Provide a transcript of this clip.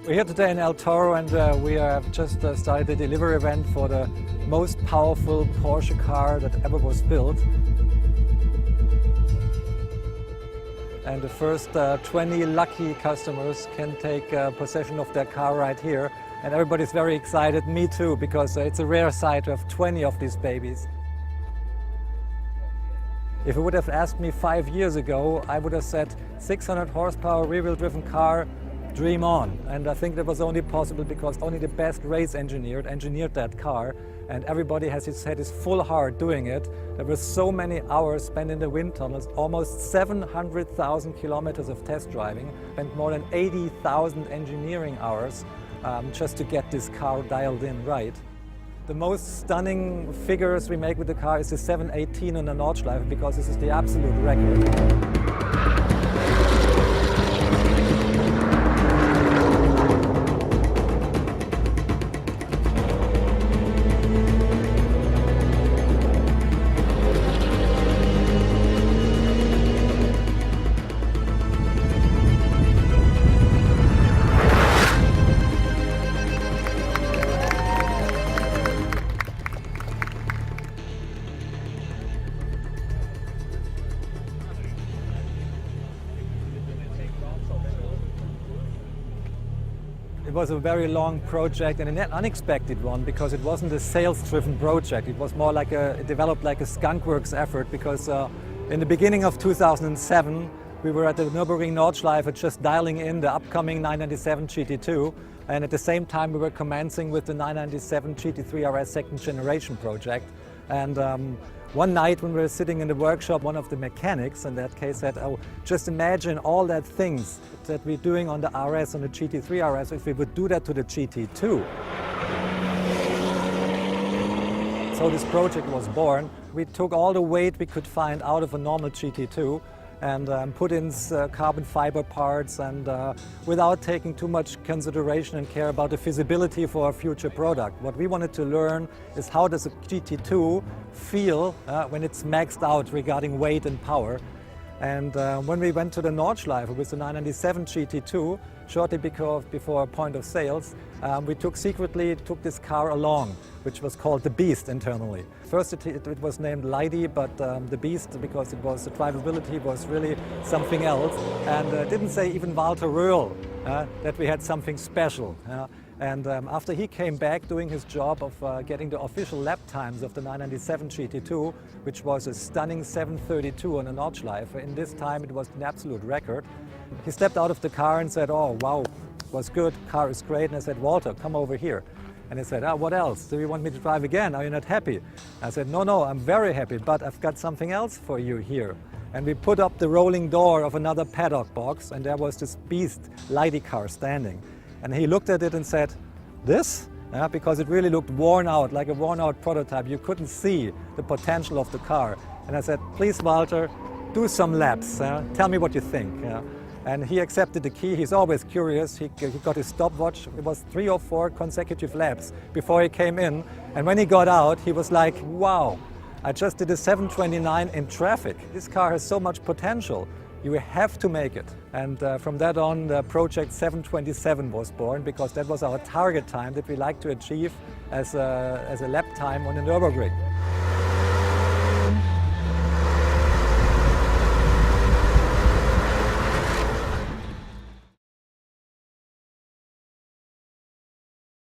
We're here today in El Toro, and we have just started the delivery event for the most powerful Porsche car that ever was built. And the first 20 lucky customers can take possession of their car right here. And everybody's very excited, me too, because it's a rare sight to have 20 of these babies. If you would have asked me 5 years ago, I would have said 600 horsepower rear-wheel driven car, dream on. And I think that was only possible because only the best race engineer engineered that car, and everybody has had his full heart doing it. There were so many hours spent in the wind tunnels, almost 700,000 kilometers of test driving, and more than 80,000 engineering hours just to get this car dialed in right. The most stunning figures we make with the car is the 718 on the Nordschleife, because this is the absolute record. It was a very long project and an unexpected one, because it wasn't a sales-driven project. It was more like it developed like a skunkworks effort, because in the beginning of 2007 we were at the Nürburgring Nordschleife just dialing in the upcoming 997 GT2, and at the same time we were commencing with the 997 GT3 RS second generation project. And one night when we were sitting in the workshop, one of the mechanics in that case said, "Oh, just imagine all that things that we're doing on the RS, on the GT3 RS, if we would do that to the GT2. So this project was born. We took all the weight we could find out of a normal GT2 and put in carbon fiber parts, and without taking too much consideration and care about the feasibility for a future product. What we wanted to learn is how does a GT2 feel when it's maxed out regarding weight and power. And when we went to the Nordschleife with the 997 GT2, shortly before point of sales, we secretly took this car along, which was called the Beast internally. First it was named Lady, but the Beast, because the drivability was really something else. And didn't say even Walter Röhrl that we had something special. And after he came back doing his job of getting the official lap times of the 997 GT2, which was a stunning 7:32 on the Nordschleife, in this time it was an absolute record. He stepped out of the car and said, "Oh, wow, was good, car is great." And I said, "Walter, come over here." And he said, "What else? Do you want me to drive again? Are you not happy?" I said, No, I'm very happy, but I've got something else for you here." And we put up the rolling door of another paddock box, and there was this Beast Lady car standing. And he looked at it and said, "This?" Because it really looked worn out, like a worn out prototype. You couldn't see the potential of the car. And I said, "Please, Walter, do some laps. Tell me what you think." And he accepted the key. He's always curious. He got his stopwatch. It was 3 or 4 consecutive laps before he came in. And when he got out, he was like, "Wow, I just did a 729 in traffic. This car has so much potential. You have to make it." And from that on, the project 727 was born, because that was our target time that we like to achieve as a lap time on the Nürburgring.